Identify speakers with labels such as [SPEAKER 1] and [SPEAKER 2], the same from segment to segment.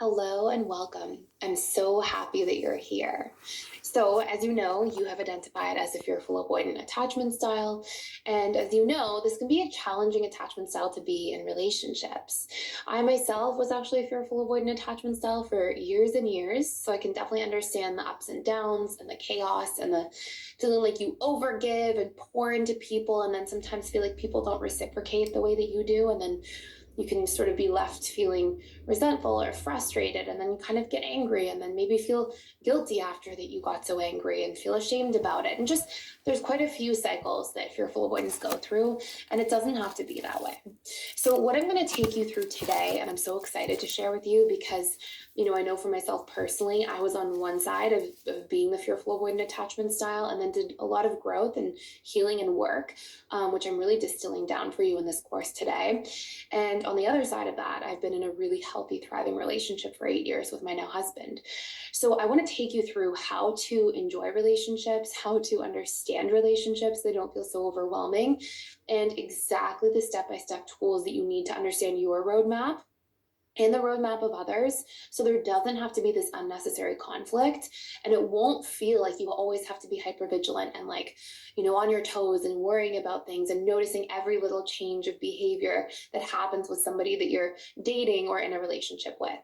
[SPEAKER 1] Hello and welcome. I'm so happy that you're here. So, as you know, you have identified as a fearful avoidant attachment style. And as you know, this can be a challenging attachment style to be in relationships. I myself was actually a fearful avoidant attachment style for years and years. So, I can definitely understand the ups and downs and the chaos and the feeling like you overgive and pour into people, and then sometimes feel like people don't reciprocate the way that you do. And then you can sort of be left feeling resentful or frustrated, and then you kind of get angry and then maybe feel guilty after that you got so angry and feel ashamed about it. And just there's quite a few cycles that fearful avoidance go through, and it doesn't have to be that way. So what I'm going to take you through today, and I'm so excited to share with you because I know for myself personally, I was on one side of being the fearful avoidant attachment style, and then did a lot of growth and healing and work, which I'm really distilling down for you in this course today. And on the other side of that, I've been in a really healthy, thriving relationship for 8 years with my now husband. So I want to take you through how to enjoy relationships, how to understand relationships. They don't feel so overwhelming, and exactly the step-by-step tools that you need to understand your roadmap and the roadmap of others. So there doesn't have to be this unnecessary conflict, and it won't feel like you always have to be hyper vigilant and on your toes and worrying about things and noticing every little change of behavior that happens with somebody that you're dating or in a relationship with.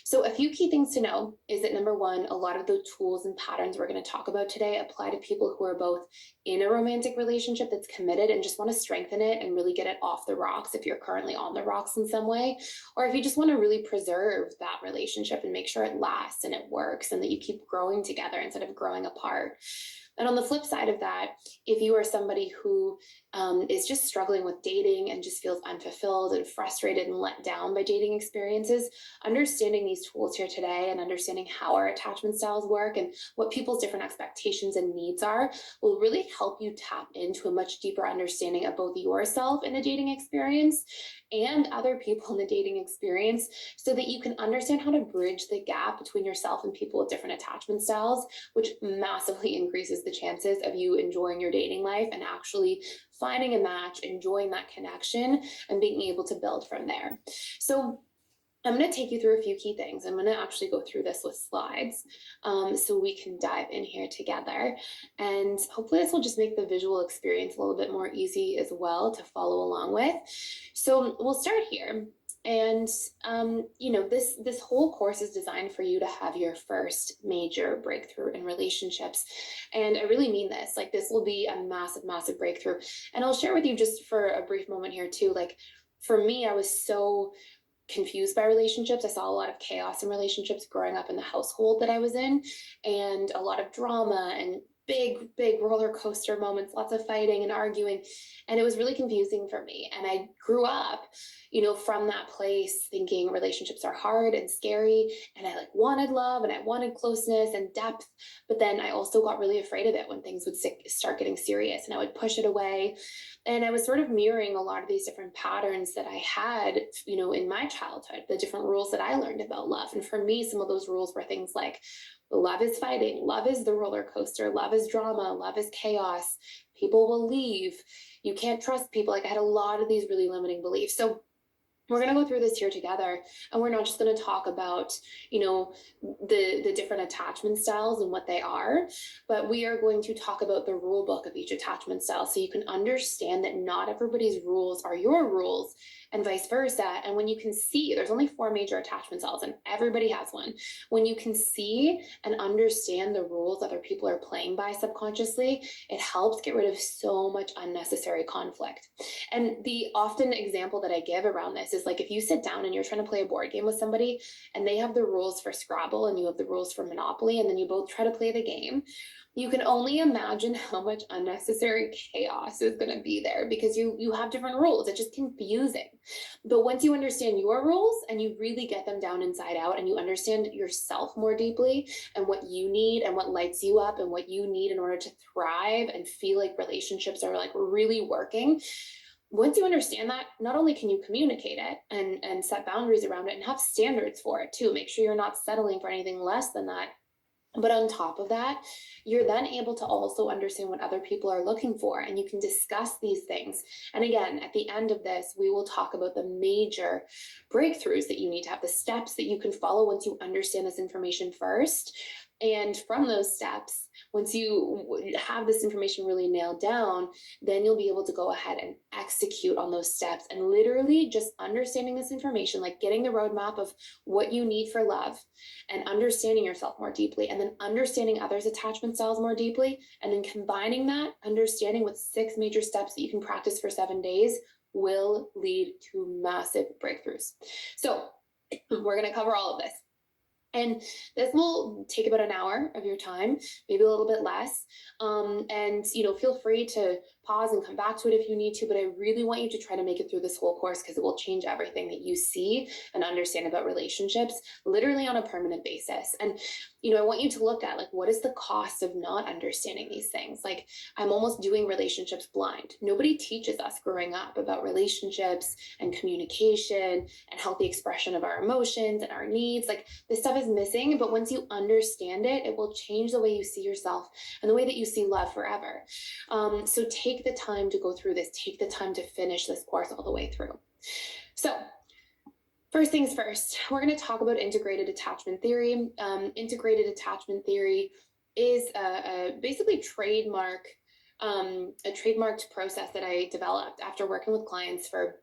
[SPEAKER 1] So a few key things to know is that number one, a lot of the tools and patterns we're going to talk about today apply to people who are both in a romantic relationship that's committed and just want to strengthen it and really get it off the rocks if you're currently on the rocks in some way, or if you just want to really preserve that relationship and make sure it lasts and it works and that you keep growing together instead of growing apart. And on the flip side of that, if you are somebody who is just struggling with dating and just feels unfulfilled and frustrated and let down by dating experiences, understanding these tools here today and understanding how our attachment styles work and what people's different expectations and needs are will really help you tap into a much deeper understanding of both yourself in the dating experience and other people in the dating experience, so that you can understand how to bridge the gap between yourself and people with different attachment styles, which massively increases the chances of you enjoying your dating life and actually finding a match, enjoying that connection, and being able to build from there. So I'm going to take you through a few key things. I'm going to actually go through this with slides, so we can dive in here together. And hopefully this will just make the visual experience a little bit more easy as well to follow along with. So we'll start here. And this whole course is designed for you to have your first major breakthrough in relationships. And I really mean this. Like, this will be a massive, massive breakthrough. And I'll share with you just for a brief moment here too. Like, for me, I was so confused by relationships. I saw a lot of chaos in relationships growing up in the household that I was in, and a lot of drama and big roller coaster moments, lots of fighting and arguing. And it was really confusing for me. And I grew up, from that place thinking relationships are hard and scary. And I wanted love and I wanted closeness and depth. But then I also got really afraid of it when things would start getting serious, and I would push it away. And I was sort of mirroring a lot of these different patterns that I had, in my childhood, the different rules that I learned about love. And for me, some of those rules were things like love is fighting, love is the roller coaster, love is drama, love is chaos, people will leave, you can't trust people. Like, I had a lot of these really limiting beliefs. So we're going to go through this here together, and we're not just going to talk about the different attachment styles and what they are, but we are going to talk about the rule book of each attachment style, so you can understand that not everybody's rules are your rules, and vice versa. And when you can see, there's only 4 major attachment styles and everybody has one. When you can see and understand the rules other people are playing by subconsciously, it helps get rid of so much unnecessary conflict. And the often example that I give around this is, like, if you sit down and you're trying to play a board game with somebody and they have the rules for Scrabble and you have the rules for Monopoly, and then you both try to play the game, you can only imagine how much unnecessary chaos is going to be there, because you have different rules. It's just confusing. But once you understand your rules and you really get them down inside out, and you understand yourself more deeply and what you need and what lights you up and what you need in order to thrive and feel like relationships are really working, once you understand that, not only can you communicate it and set boundaries around it and have standards for it too, make sure you're not settling for anything less than that, But on top of that, you're then able to also understand what other people are looking for, and you can discuss these things. And again, at the end of this, we will talk about the major breakthroughs that you need to have, the steps that you can follow once you understand this information first. And from those steps, once you have this information really nailed down, then you'll be able to go ahead and execute on those steps. And literally just understanding this information, like getting the roadmap of what you need for love and understanding yourself more deeply, and then understanding others' attachment styles more deeply, and then combining that understanding with 6 major steps that you can practice for 7 days will lead to massive breakthroughs. So we're going to cover all of this. And this will take about an hour of your time, maybe a little bit less. And feel free to pause and come back to it if you need to, but I really want you to try to make it through this whole course, because it will change everything that you see and understand about relationships literally on a permanent basis. And I want you to look at, like, what is the cost of not understanding these things? Like, I'm almost doing relationships blind. Nobody teaches us growing up about relationships and communication and healthy expression of our emotions and our needs. Like, this stuff is missing, but once you understand it, it will change the way you see yourself and the way that you see love forever. So take the time to go through this. Take the time to finish this course all the way through. So first things first, we're going to talk about integrated attachment theory. Integrated attachment theory is basically a trademarked process that I developed after working with clients for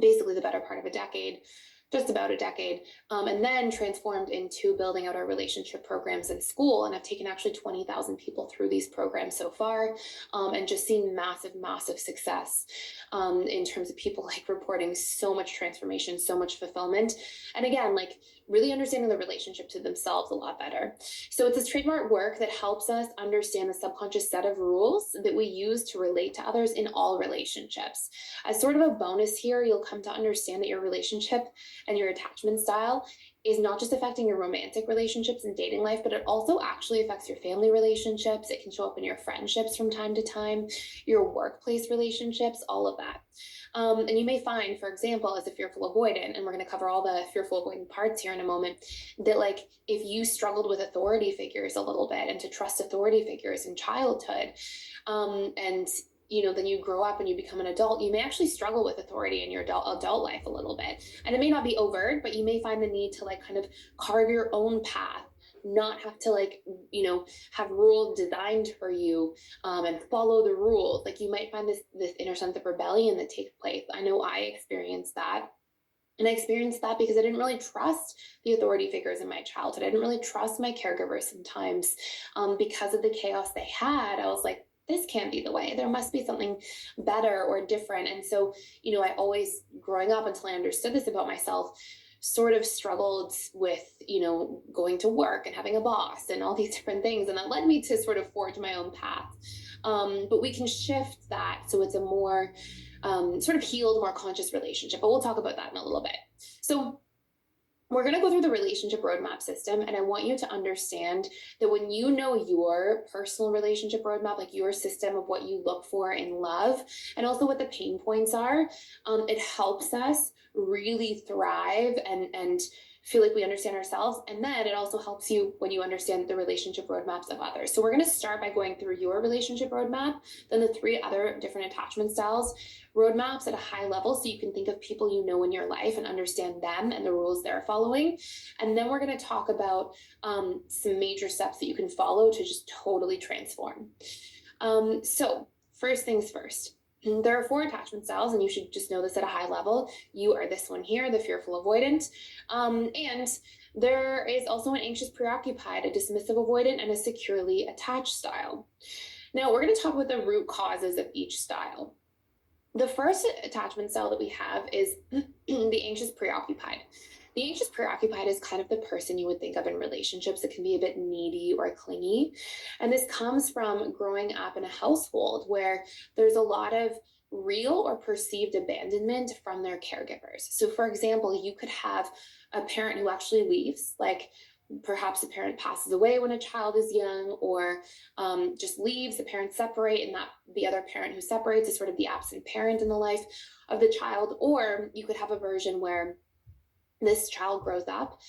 [SPEAKER 1] basically the better part of a decade, just about a decade, and then transformed into building out our relationship programs in school. And I've taken actually 20,000 people through these programs so far, and just seen massive, massive success in terms of people like reporting so much transformation, so much fulfillment. And again, like really understanding the relationship to themselves a lot better. So it's this trademark work that helps us understand the subconscious set of rules that we use to relate to others in all relationships. As sort of a bonus here, you'll come to understand that your relationship and your attachment style is not just affecting your romantic relationships and dating life, but it also actually affects your family relationships. It can show up in your friendships from time to time, your workplace relationships, all of that. And you may find, for example, as a fearful avoidant, and we're going to cover all the fearful avoidant parts here in a moment, that like if you struggled with authority figures a little bit and to trust authority figures in childhood, and then you grow up and you become an adult, you may actually struggle with authority in your adult life a little bit. And it may not be overt, but you may find the need to like kind of carve your own path, not have to have rules designed for you, and follow the rules. Like you might find this inner sense of rebellion that takes place. I know I experienced that. And I experienced that because I didn't really trust the authority figures in my childhood. I didn't really trust my caregivers sometimes, because of the chaos they had. I was like, this can't be the way. There must be something better or different. And so, I always, growing up until I understood this about myself, sort of struggled with, going to work and having a boss and all these different things. And that led me to sort of forge my own path. But we can shift that so it's a more sort of healed, more conscious relationship. But we'll talk about that in a little bit. So we're going to go through the relationship roadmap system, and I want you to understand that when you know your personal relationship roadmap, like your system of what you look for in love, and also what the pain points are, it helps us really thrive and feel like we understand ourselves. And then it also helps you when you understand the relationship roadmaps of others. So we're going to start by going through your relationship roadmap, then the 3 other different attachment styles roadmaps at a high level, so you can think of people you know in your life and understand them and the rules they're following. And then we're going to talk about some major steps that you can follow to just totally transform. So first things first. There are 4 attachment styles, and you should just know this at a high level. You are this one here, the fearful avoidant. And there is also an anxious preoccupied, a dismissive avoidant, and a securely attached style. Now, we're going to talk about the root causes of each style. The first attachment style that we have is the anxious preoccupied. The anxious preoccupied is kind of the person you would think of in relationships that can be a bit needy or clingy. And this comes from growing up in a household where there's a lot of real or perceived abandonment from their caregivers. So for example, you could have a parent who actually leaves, like perhaps a parent passes away when a child is young, or just leaves, the parents separate, and that the other parent who separates is sort of the absent parent in the life of the child. Or you could have a version where this child grows up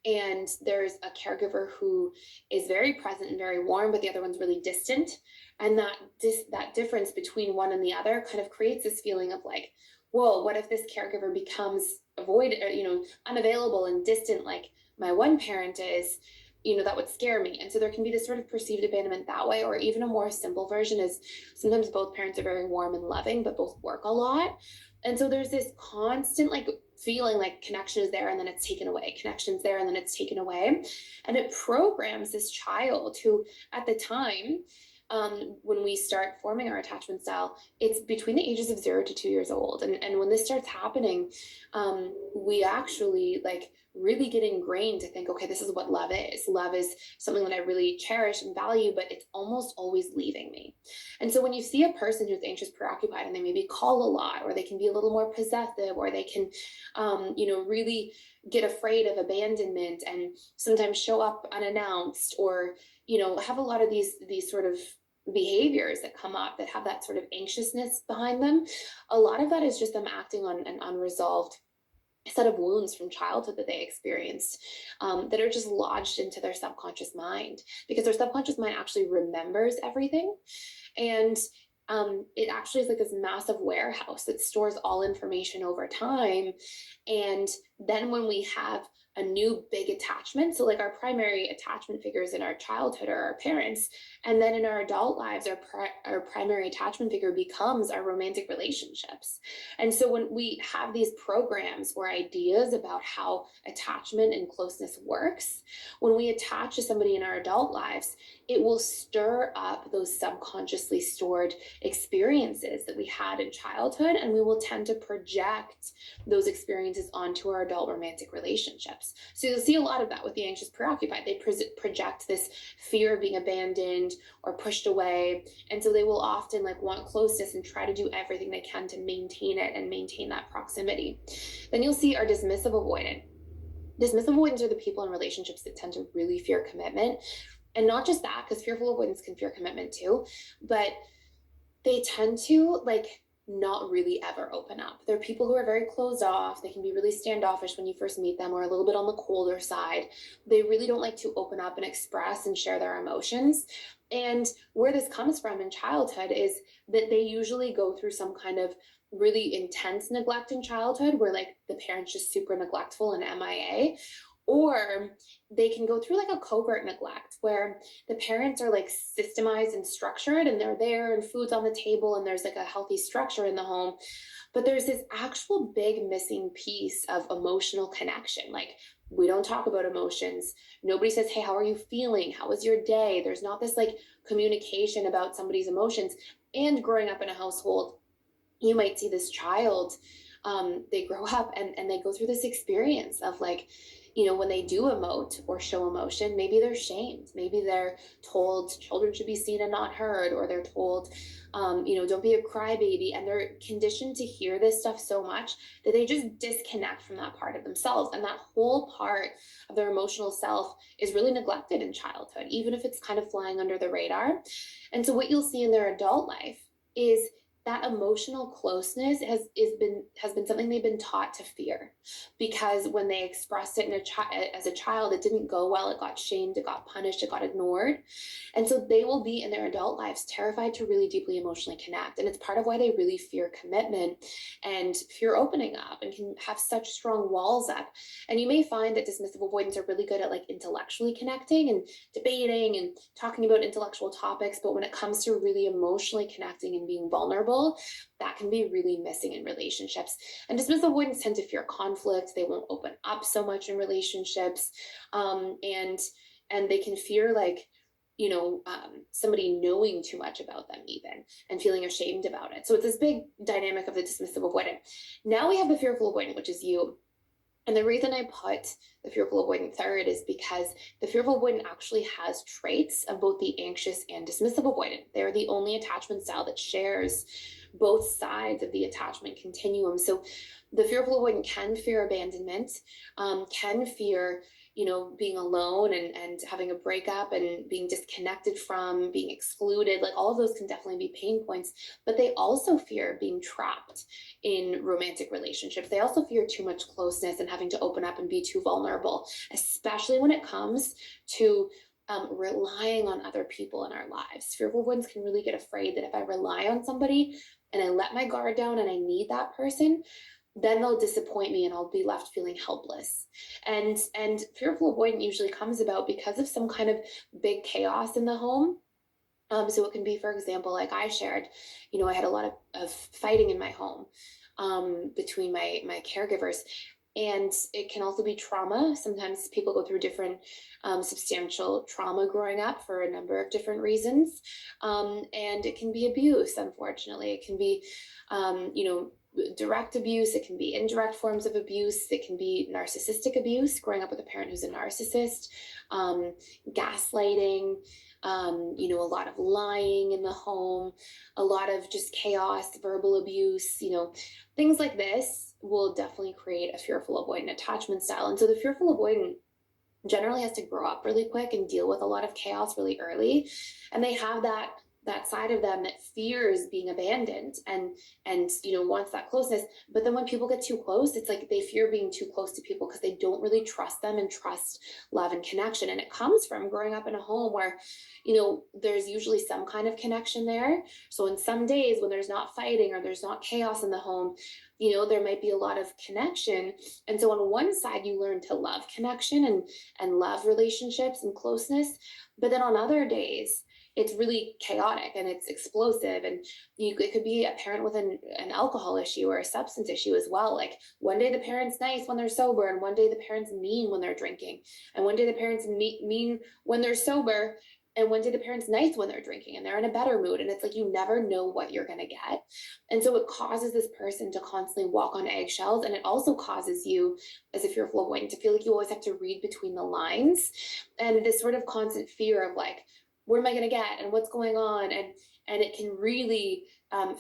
[SPEAKER 1] and there's a caregiver who is very present and very warm, but the other one's really distant. And that difference between one and the other kind of creates this feeling of like, whoa, what if this caregiver becomes unavailable and distant like my one parent is? That would scare me. And so there can be this sort of perceived abandonment that way, or even a more simple version is sometimes both parents are very warm and loving, but both work a lot. And so there's this constant like feeling like connection is there and then it's taken away, connection's there and then it's taken away. And it programs this child who, at the time, when we start forming our attachment style, it's between the ages of 0 to 2 years old. And when this starts happening, we actually like really get ingrained to think, okay, this is what love is. Love is something that I really cherish and value, but it's almost always leaving me. And so when you see a person who's anxious, preoccupied, and they maybe call a lot, or they can be a little more possessive, or they can, really get afraid of abandonment and sometimes show up unannounced, or, have a lot of these sort of behaviors that come up that have that sort of anxiousness behind them, a lot of that is just them acting on an unresolved set of wounds from childhood that they experienced, that are just lodged into their subconscious mind, because their subconscious mind actually remembers everything. And it actually is like this massive warehouse that stores all information over time. And then when we have a new big attachment, so like our primary attachment figures in our childhood are our parents, and then in our adult lives, our primary attachment figure becomes our romantic relationships. And so when we have these programs or ideas about how attachment and closeness works, when we attach to somebody in our adult lives, it will stir up those subconsciously stored experiences that we had in childhood, and we will tend to project those experiences onto our adult romantic relationships. So you'll see a lot of that with the anxious preoccupied. They project this fear of being abandoned or pushed away, and so they will often like want closeness and try to do everything they can to maintain it and maintain that proximity. Then you'll see our dismissive avoidant. Dismissive avoidants are the people in relationships that tend to really fear commitment. And not just that, because fearful avoidants can fear commitment too, but they tend to like not really ever open up. They're people who are very closed off. They can be really standoffish when you first meet them, or a little bit on the colder side. They really don't like to open up and express and share their emotions. And where this comes from in childhood is that they usually go through some kind of really intense neglect in childhood where like the parents just super neglectful and MIA, or they can go through like a covert neglect where the parents are like systemized and structured and they're there and food's on the table and there's like a healthy structure in the home. But there's this actual big missing piece of emotional connection. Like, we don't talk about emotions. Nobody says, hey, how are you feeling? How was your day? There's not this like communication about somebody's emotions. And growing up in a household, you might see this child, they grow up and they go through this experience of like, when they do emote or show emotion, maybe they're shamed. Maybe they're told children should be seen and not heard, or they're told, don't be a crybaby. And they're conditioned to hear this stuff so much that they just disconnect from that part of themselves. And that whole part of their emotional self is really neglected in childhood, even if it's kind of flying under the radar. And so what you'll see in their adult life is that emotional closeness has been something they've been taught to fear, because when they expressed it as a child, it didn't go well. It got shamed, it got punished, it got ignored. And so they will be in their adult lives terrified to really deeply emotionally connect. And it's part of why they really fear commitment and fear opening up and can have such strong walls up. And you may find that dismissive avoidants are really good at like intellectually connecting and debating and talking about intellectual topics, but when it comes to really emotionally connecting and being vulnerable, that can be really missing in relationships. And dismissive avoidants tend to fear conflict. They won't open up so much in relationships, and they can fear like somebody knowing too much about them even and feeling ashamed about it. So it's this big dynamic of the dismissive avoidant. Now we have the fearful avoidant, which is you. And the reason I put the fearful avoidant third is because the fearful avoidant actually has traits of both the anxious and dismissive avoidant. They're the only attachment style that shares both sides of the attachment continuum. So the fearful avoidant can fear abandonment, can fear being alone and having a breakup and being disconnected from, being excluded, like all of those can definitely be pain points. But they also fear being trapped in romantic relationships. They also fear too much closeness and having to open up and be too vulnerable, especially when it comes to relying on other people in our lives. Fearful ones can really get afraid that if I rely on somebody and I let my guard down and I need that person, then they'll disappoint me and I'll be left feeling helpless. And fearful avoidant usually comes about because of some kind of big chaos in the home. So it can be, for example, like I shared, I had a lot of fighting in my home between my caregivers. And it can also be trauma. Sometimes people go through different substantial trauma growing up for a number of different reasons. And it can be abuse, unfortunately. It can be, direct abuse. It can be indirect forms of abuse. It can be narcissistic abuse, growing up with a parent who's a narcissist, gaslighting, a lot of lying in the home, a lot of just chaos, verbal abuse, things like this will definitely create a fearful avoidant attachment style. And so the fearful avoidant generally has to grow up really quick and deal with a lot of chaos really early. And they have that side of them that fears being abandoned and wants that closeness. But then when people get too close, it's like they fear being too close to people because they don't really trust them and trust love and connection. And it comes from growing up in a home where there's usually some kind of connection there. So in some days when there's not fighting or there's not chaos in the home, there might be a lot of connection. And so on one side you learn to love connection and love relationships and closeness, but then on other days it's really chaotic and it's explosive. And it could be a parent with an alcohol issue or a substance issue as well. Like one day the parent's nice when they're sober, and one day the parent's mean when they're drinking, and one day the parent's mean when they're sober, and one day the parent's nice when they're drinking and they're in a better mood. And it's like you never know what you're going to get. And so it causes this person to constantly walk on eggshells. And it also causes you, as a fearful avoidant, to feel like you always have to read between the lines, and this sort of constant fear of like, what am I going to get and what's going on? And it can really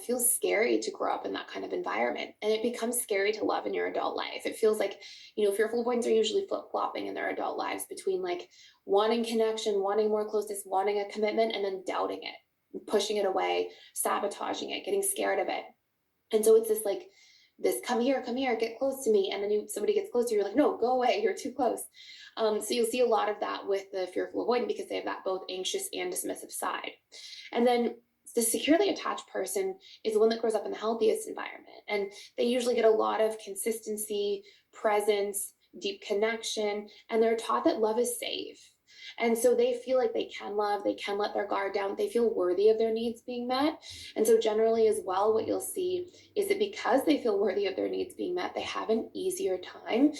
[SPEAKER 1] feel scary to grow up in that kind of environment. And it becomes scary to love in your adult life. It feels like, fearful avoidants are usually flip-flopping in their adult lives between like wanting connection, wanting more closeness, wanting a commitment, and then doubting it, pushing it away, sabotaging it, getting scared of it. And so it's this come here, get close to me. And then somebody gets close to you, you're like, no, go away, you're too close. So you'll see a lot of that with the fearful avoidant because they have that both anxious and dismissive side. And then the securely attached person is the one that grows up in the healthiest environment. And they usually get a lot of consistency, presence, deep connection, and they're taught that love is safe. And so they feel like they can love, they can let their guard down, they feel worthy of their needs being met. And so generally as well, what you'll see is that because they feel worthy of their needs being met, they have an easier time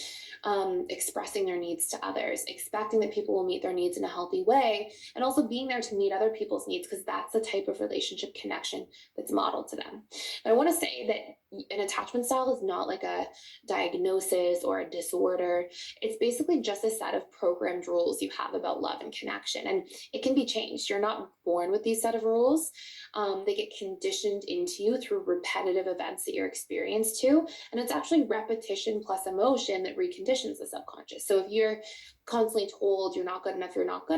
[SPEAKER 1] expressing their needs to others, expecting that people will meet their needs in a healthy way, and also being there to meet other people's needs, because that's the type of relationship connection that's modeled to them. And I want to say that an attachment style is not like a diagnosis or a disorder. It's basically just a set of programmed rules you have about love and connection, and it can be changed. You're not born with these set of rules. They get conditioned into you through repetitive events that you're experienced to, and it's actually repetition plus emotion that reconditions the subconscious. So if you're constantly told you're not good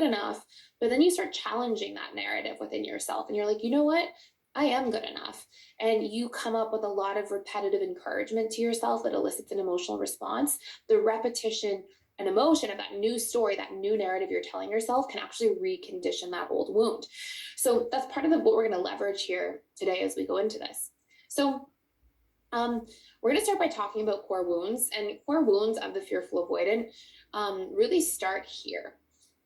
[SPEAKER 1] enough, but then you start challenging that narrative within yourself and you're like, you know what, I am good enough. And you come up with a lot of repetitive encouragement to yourself that elicits an emotional response. The repetition and emotion of that new story, that new narrative you're telling yourself, can actually recondition that old wound. So that's part of what we're going to leverage here today as we go into this. So we're going to start by talking about core wounds, and core wounds of the fearful avoidant really start here.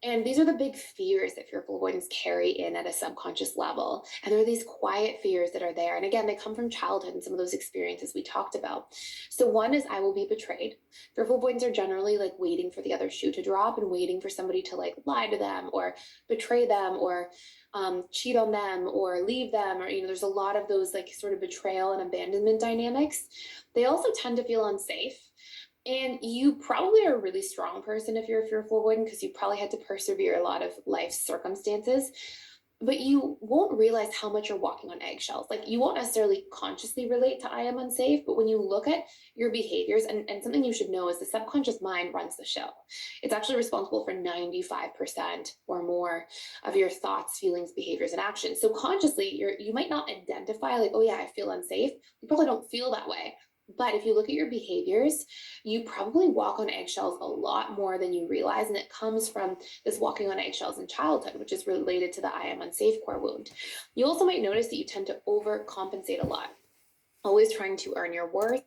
[SPEAKER 1] And these are the big fears that fearful avoidants carry in at a subconscious level. And there are these quiet fears that are there. And again, they come from childhood and some of those experiences we talked about. So one is, I will be betrayed. Fearful avoidants are generally like waiting for the other shoe to drop and waiting for somebody to like lie to them or betray them or cheat on them or leave them. Or, there's a lot of those like sort of betrayal and abandonment dynamics. They also tend to feel unsafe. And you probably are a really strong person if you're a fearful avoidant, because you probably had to persevere a lot of life circumstances. but you won't realize how much you're walking on eggshells. Like you won't necessarily consciously relate to I am unsafe, but when you look at your behaviors, and something you should know is the subconscious mind runs the show. It's actually responsible for 95% or more of your thoughts, feelings, behaviors, and actions. So consciously, you might not identify like, oh yeah, I feel unsafe. You probably don't feel that way. But if you look at your behaviors, you probably walk on eggshells a lot more than you realize. And it comes from this walking on eggshells in childhood, which is related to the I am unsafe core wound. You also might notice that you tend to overcompensate a lot, always trying to earn your worth,